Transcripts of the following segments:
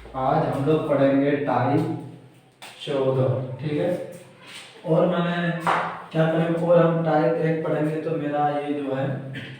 आज हम लोग पढ़ेंगे टाइप 14, ठीक है। और मैंने क्या करेंगे, और हम टाइप 1 पढ़ेंगे तो मेरा ये जो है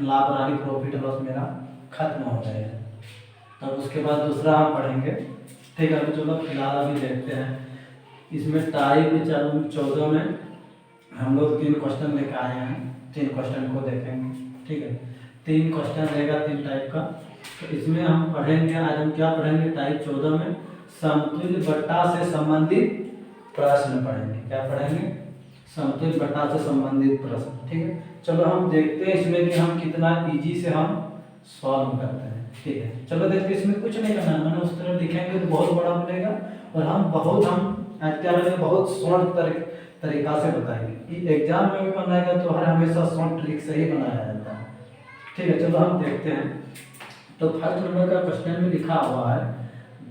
लाभ हानि प्रॉफिट लॉस मेरा खत्म हो जाएगा। तब उसके बाद दूसरा हम पढ़ेंगे, ठीक है। अभी चलो फिलहाल अभी देखते हैं। इसमें टाइप 14 में हम लोग 3 क्वेश्चन लेकर आए हैं। 3 क्वेश्चन को देखेंगे, ठीक है। 3 क्वेश्चन रहेगा 3 टाइप का। तो इसमें हम पढ़ेंगे, आज हम क्या पढ़ेंगे टाइप 14 में समतुल्य बट्टा से संबंधित प्रश्न पढ़ेंगे। क्या पढ़ेंगे? समतुल्य बट्टा से संबंधित प्रश्न, ठीक है। चलो हम देखते हैं इसमें कि हम कितना इजी से हम सॉल्व करते हैं, ठीक है। चलो देखते हैं, इसमें कुछ नहीं करना, मैंने उस तरह दिखाएंगे तो बहुत बड़ा बनेगा और हम क्या करेंगे, बहुत शॉर्ट तरीका से बताएंगे। एग्जाम में भी बनाएगा तो हमेशा शॉर्ट ट्रिक से ही बनाया जाता है, ठीक है। चलो हम देखते हैं। तो फर्स्ट नंबर का क्वेश्चन में लिखा हुआ है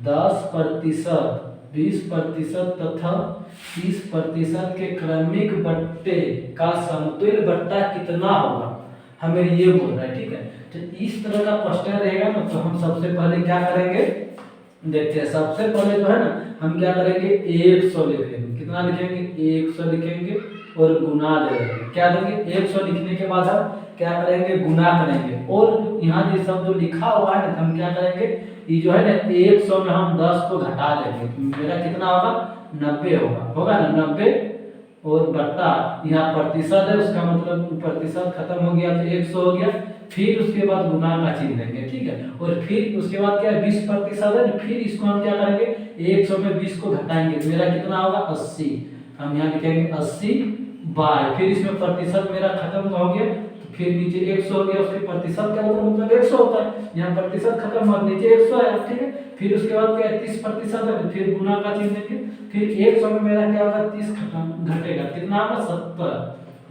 10%, 20% तथा 30% के क्रमिक बट्टे का समतुल्य बट्टा कितना होगा, हमें ये बोल रहा है, ठीक है। तो इस तरह का क्वेश्चन रहेगा ना, तो हम सबसे पहले क्या करेंगे, देखते हैं। सबसे पहले जो है ना, हम क्या करेंगे 100 लिखेंगे। कितना लिखेंगे? 100 लिखेंगे और गुना दे देंगे। क्या देंगे? 100 लिखने के बाद हम क्या करेंगे, गुना करेंगे। और यहाँ ये सब जो लिखा हुआ है ना, हम क्या करेंगे, ये जो है ना 100 में हम 10 को घटा देंगे। मेरा कितना होगा? 90 होगा ना, 90। और बट्टा यहाँ प्रतिशत है, उसका मतलब प्रतिशत खत्म हो गया तो 100 हो गया। फिर उसके बाद गुना का चिन्ह देंगे, ठीक है। और फिर उसके बाद क्या है, 20% है, फिर इसको हम क्या करेंगे, 100 में 20 को घटाएंगे तो मेरा कितना होगा? 80। हम यहाँ लिखेंगे 80 बाय, फिर इसमें प्रतिशत मेरा खत्म हो गया तो फिर नीचे 100 हो गया। उसके प्रतिशत क्या होता है, मतलब 100 होता है। यहाँ प्रतिशत खत्म हुआ, नीचे 100 है, ठीक है। फिर उसके बाद क्या है, 30% है, फिर गुना का चिन्ह देंगे। फिर 100 में मेरा क्या होगा, 30 खत्म घटेगा, कितना होगा? 70।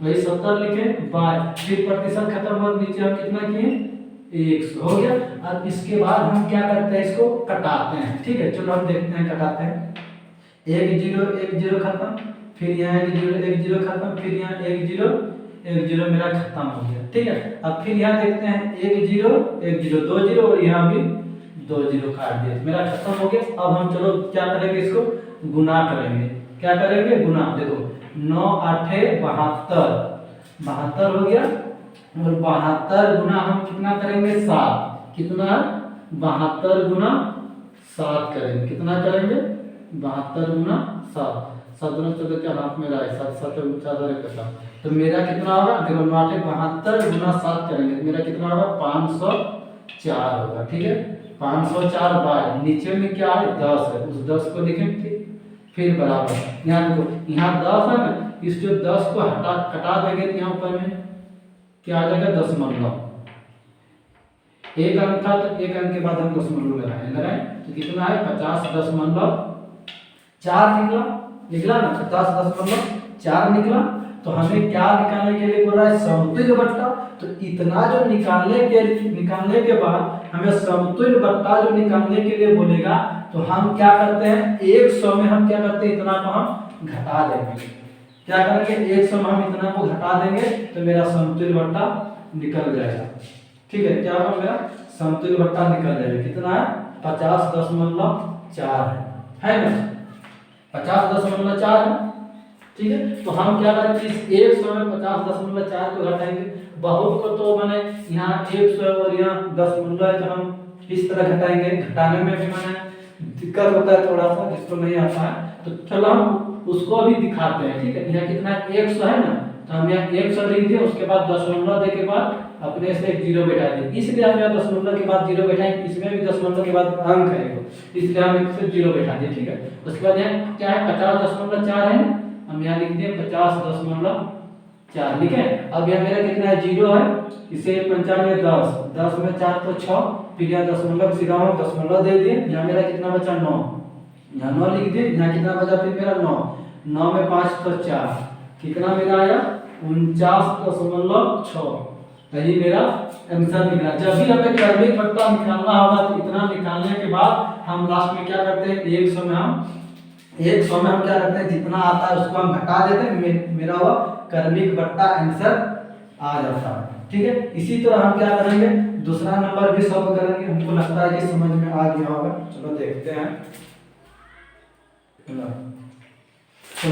वही 70 लिखे बाय, फिर प्रतिशत खत्म हुआ, नीचे हम कितना किए, 100 हो गया। अब इसके बाद हम क्या करते हैं, इसको कटाते हैं, ठीक है। चलो हम देखते हैं, कटाते हैं। 1 0 1 0 खत्म, फिर यहाँ 1 0 1 0 खत्म, फिर यहाँ 1 0 1 0 मेरा खत्म हो गया, ठीक है। अब फिर यहाँ देखते हैं 1 0 1 0 2 0 और यहाँ भी 2 0 काट दिया, मेरा खत्म हो गया। अब हम चलो क्या करेंगे, इसको गुना करेंगे। क्या करेंगे? गुना। देखो 9 8 72, 72 हो गया। और 72 गुना हम कितना करेंगे, 7। कितना? 72 गुना 7 करेंगे। कितना करेंगे? 72 गुना 7। 7 गुना 14 क्या हाथ में रहा है, 7 7 4 तो मेरा कितना होगा, देखो 9 8 72 गुना 7 करेंगे तो मेरा कितना होगा, 504 होगा, ठीक है। 504 बाय, नीचे में क्या है, 10 है, उस 10 को लिखेंगे। फिर बराबर, यहाँ देखो यहाँ 10 है ना, इस जो 10 को कटा देंगे तो यहाँ ऊपर में क्या आ जाएगा, दशमलव। एक अंक था तो एक अंक के बाद हम दशमलव लगाए तो कितना है, 50.4 निकला ना, 50.4 निकला। तो हमें क्या निकालने के लिए बोल रहा है, समतुल्य बट्टा। तो इतना जो निकालने के बाद हमें समतुल्य बट्टा जो निकालने के लिए बोलेगा, तो हम क्या करते हैं, 100 में हम क्या करते हैं, इतना को हम घटा देंगे। क्या करेंगे, 100 में हम इतना को घटा देंगे तो मेरा समतुल्य बट्टा निकल जाएगा, ठीक है। क्या होगा, मेरा समतुल्य बट्टा निकल जाएगा। कितना है, 50.4 है ना, 50.4 है, ठीक है। तो हम क्या करेंगे, इस 100 में 50.4 को घटाएंगे। बहुत को तो मैंने यहाँ 100 और यहाँ 10 है तो हम इस तरह घटाएंगे। घटाने में भी मैंने दिक्कत होता है थोड़ा सा, जिसको नहीं आता है। तो चलो हम उसको भी दिखाते हैं, ठीक है। यहाँ कितना 100 है ना, तो हम यहाँ 100 लिख दिए, उसके बाद दशमलव दे के बाद अपने से एक 0 बैठा दिए, इसलिए हम यहाँ दशमलव के बाद 0 बैठाएंगे। इसमें भी दशमलव के बाद अंक है, इसलिए हम एक से 0 बैठा दिए, ठीक है। उसके बाद यहाँ क्या है, 50.4 है, हम यहाँ लिख दिए 50.4 लिखे। अब यहाँ मेरा कितना है, 0 है, इसे 95 10, 10 में 4 तो 6, फिर यहाँ दशमलव सीधा हम दशमलव दे दिए। यहाँ मेरा कितना बचा, 9, यहाँ 9 लिख दिए। यहाँ कितना बचा, फिर मेरा 9, 9 में 5 तो 4, कितना मेरा आया, 49.6। यही मेरा आंसर निकला। जब भी हमें क्रमिक बट्टा निकालना होगा तो इतना निकालने के बाद हम लास्ट में क्या करते हैं, 100 में हम क्या करते हैं, जितना आता है उसको हम घटा देते हैं, मेरा वो क्रमिक बट्टा आंसर आ जाता है, ठीक है। इसी तरह हम क्या करेंगे, दूसरा नंबर भी सॉल्व करेंगे, हमको लगता है कि समझ में आ गया होगा। चलो देखते हैं। चलो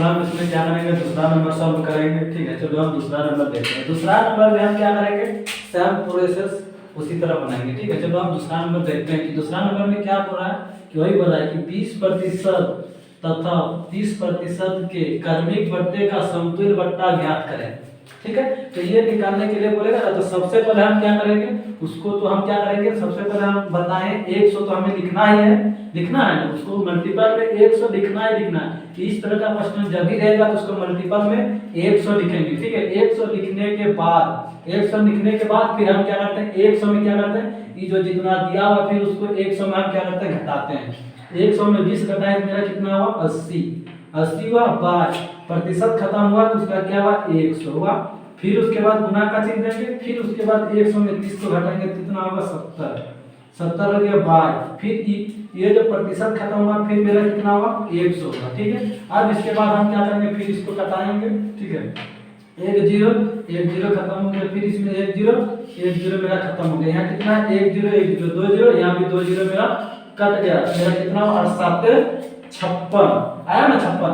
हम इसमें क्या करेंगे, दूसरा नंबर सॉल्व करेंगे, ठीक है। चलो हम दूसरा नंबर देखते हैं। दूसरा नंबर में हम क्या करेंगे, सेम प्रोसेस उसी तरह बनाएंगे, ठीक है। चलो हम दूसरा नंबर देखते हैं कि दूसरा नंबर में क्या बोल रहा है, कि वही बोल रहा है कि 20% तथा 30% के क्रमिक बट्टे का समतुल्य बट्टा ज्ञात करें, ठीक है। तो ये निकालने के लिए बोलेगा ना, तो सबसे पहले हम क्या करेंगे, उसको तो हम क्या करेंगे, सबसे पहले हम बताएं 100 तो हमें लिखना ही है, लिखना है ना, उसको मल्टीपल में 100 लिखना ही लिखना है। इस तरह का क्वेश्चन जब भी रहेगा तो उसको मल्टीपल में 100 लिखेंगे, ठीक है। 100 लिखने के बाद 100 लिखने के बाद फिर हम क्या करते हैं, 100 में क्या करते हैं, ये जो जितना दिया हुआ फिर उसको 100 में हम क्या करते हैं, घटाते हैं। 100 में 20 घटाए तो मेरा कितना हुआ, 80। 80 हुआ, बाद प्रतिशत खत्म हुआ तो उसका क्या हुआ, 100 हुआ। फिर उसके बाद गुना का चिन्ह देंगे, फिर उसके बाद 100 में 30 को घटाएंगे तो कितना होगा, 70। 70 हो गया, बाद फिर ये जो प्रतिशत खत्म हुआ फिर मेरा कितना हुआ, 100 हुआ, ठीक है। अब इसके बाद हम क्या करेंगे, फिर इसको घटाएंगे, ठीक है। 1 0 खत्म हो गया, फिर इसमें 1 0 मेरा खत्म हो गया। यहाँ कितना है, 1 0 1 0 2 0, यहाँ भी 2 0 मेरा कट गया, मेरा कितना हुआ, 7 56 आया ना, 56।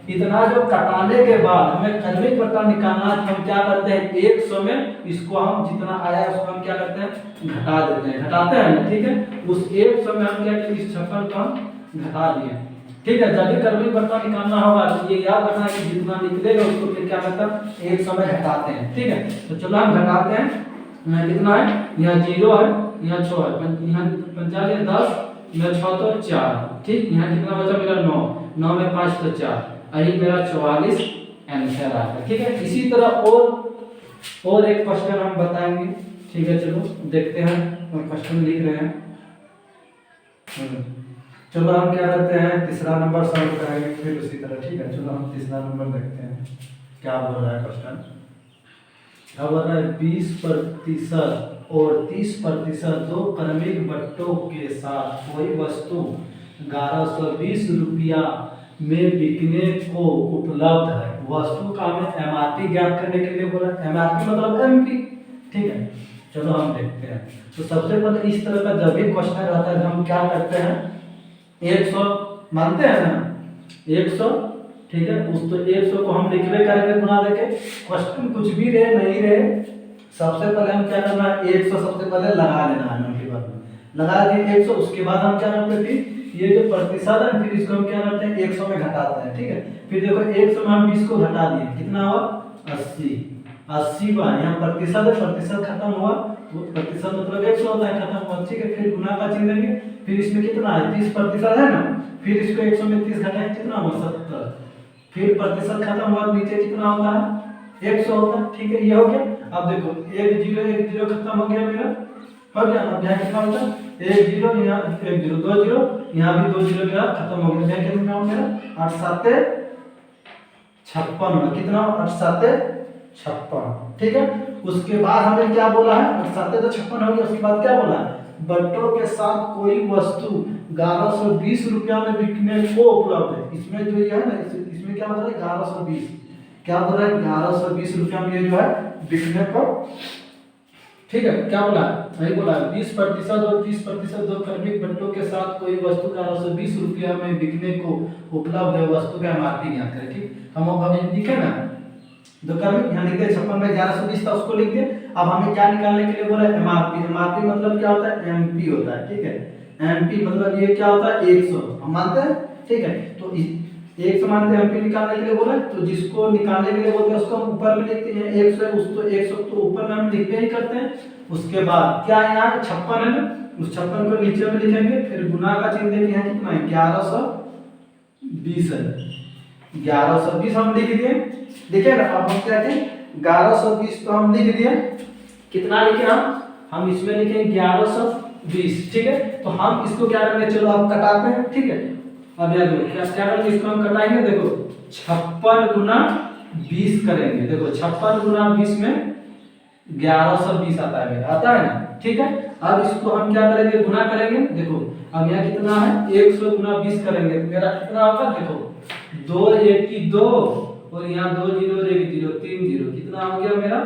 इतना जो कटाने के बाद हमें क्रमिक बट्टा निकालना है, हम क्या करते हैं, 100 में इसको हम जितना आया उसको हम क्या करते हैं, घटा देते हैं, घटाते हैं ना, ठीक है। उस 100 में हम क्या किए, इस 56 को हम घटा दिए, ठीक है। जब भी क्रमिक बट्टा निकालना होगा तो ये याद रखना है कि जितना निकलेगा उसको फिर क्या करते हैं, 100 में घटाते हैं, ठीक है। तो चलो हम घटाते हैं, कितना है, यहाँ 0 है, यहाँ 6 है, यहाँ 5 10, यहाँ 6 तो 4, ठीक। यहाँ कितना बचा मेरा, 9 में 5 तो 4, यही मेरा 44 आंसर आ गया, ठीक है। इसी तरह और एक क्वेश्चन हम बताएंगे, ठीक है। चलो देखते हैं, और क्वेश्चन लिख रहे हैं। चलो हम क्या करते हैं, तीसरा नंबर सॉल्व करेंगे फिर उसी तरह, ठीक है। चलो हम तीसरा नंबर देखते हैं क्या बोल रहा है क्वेश्चन। क्या बोल रहा है, 20% और 30% दो क्रमिक बट्टों के साथ कोई वस्तु 1120 रुपया में बिकने को उपलब्ध है। वस्तु का हमें एमआरपी ज्ञात करने के लिए बोला, एमआरपी मतलब एमपी, ठीक है। चलो हम देखते हैं। तो सबसे पहले इस तरह का जब भी क्वेश्चन रहता है हम क्या करते हैं, 100 मानते हैं ना, 100, ठीक है। उस तो 100 को हम लिखवे करेंगे गुना देके, क्वेश्चन कुछ भी रहे नहीं रहे, सबसे पहले हम क्या करना है, 100 सबसे पहले लगा लेना है, लगा दिए 100। उसके बाद हम क्या करते हैं, फिर ये जो प्रतिशत है फिर इसको हम क्या करते हैं, 100 में घटाते हैं, ठीक है। फिर देखो 100 में हम 20 को घटा दिए, कितना हुआ, 80। 80 हुआ, यहाँ प्रतिशत है, प्रतिशत खत्म हुआ तो प्रतिशत मतलब 100 होता है, खत्म हुआ, ठीक है। फिर गुना का चिन्ह देंगे, फिर इसमें कितना है, 30% है ना, फिर इसको 100 में 30 घटाएं, कितना हुआ, 70। फिर प्रतिशत खत्म हुआ, नीचे कितना होता है, 100 होता है, ठीक है। ये हो गया। अब देखो 1 0 खत्म हो गया मेरा, हो गया। अब यहाँ कितना होता है, 1 0, यहाँ 1 0 2 0, यहाँ भी 2 0 मेरा खत्म हो गया। यहाँ कितना हो मेरा, 8 7 56, कितना 8 7 56, ठीक है। उसके बाद हमें क्या बोला है, 8 7 तो 56 हो गया। उसके बाद क्या बोला है, बट्टों के साथ कोई वस्तु 1120 रुपया में बिकने को उपलब्ध है। इसमें जो ये है ना, इसमें क्या बोल रहा है, 1120, क्या बोल रहा है, 1120 रुपया में ये जो है बिकने को, ठीक है। क्या बोला है, वही बोला है, 20% और 30% दो क्रमिक बट्टों के साथ कोई वस्तु 1120 रुपया में बिकने को उपलब्ध है, वस्तु का एमआरपी ज्ञात करें, ठीक। हम अब लिखे ना, दो क्रमिक यहाँ लिख दे, 56 में 1120 था उसको लिख दे। अब हमें क्या निकालने के लिए बोला, एमआरपी। एमआरपी मतलब क्या होता है, एमपी होता है, ठीक है। एमपी मतलब ये क्या होता है, 100 हम मानते हैं, ठीक है। तो 100 मानते हैं, एमपी निकालने के लिए बोला, तो जिसको निकालने के लिए बोलते हैं उसको हम ऊपर में लिखते हैं, 100 उस तो 100 तो ऊपर में हम लिखते ही करते हैं। उसके बाद क्या है, यहाँ 56 है ना, उस 56 को नीचे में लिखेंगे, फिर गुना का चिन्ह देंगे, यहाँ कितना है, 1120 है, 1120 हम लिख दिए, देखिए ना। अब हम क्या करें, 1120 तो हम लिख दिए, कितना लिखे हम इसमें लिखे 1120, ठीक है। तो हम इसको क्या करेंगे, चलो अब कटाते हैं, ठीक है। अब याद रखो क्या करेंगे, इसको हम कटाएंगे, देखो 56 गुना 20 करेंगे, देखो 56 गुना 20 में 1120 आता है मेरा, आता है ना, ठीक है। अब इसको हम क्या करेंगे, गुना करेंगे, देखो अब यहाँ कितना है, 100 गुना 20 करेंगे तो मेरा कितना होगा, देखो 2 1 की 2 और यहाँ 2 0 और 1 0 3 0, कितना हो गया मेरा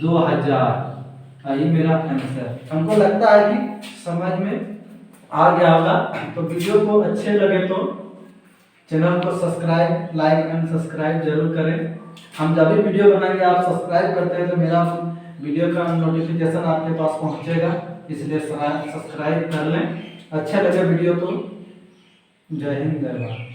2000, यही मेरा आंसर। हमको लगता है कि समझ में आ गया होगा। तो वीडियो को अच्छे लगे तो चैनल को सब्सक्राइब, लाइक एंड सब्सक्राइब जरूर करें। हम जब भी वीडियो बनाएंगे आप सब्सक्राइब करते हैं तो मेरा वीडियो का नोटिफिकेशन आपके पास पहुंचेगा, इसलिए सब्सक्राइब कर लें। अच्छा लगे वीडियो तो जय हिंद जय भारत।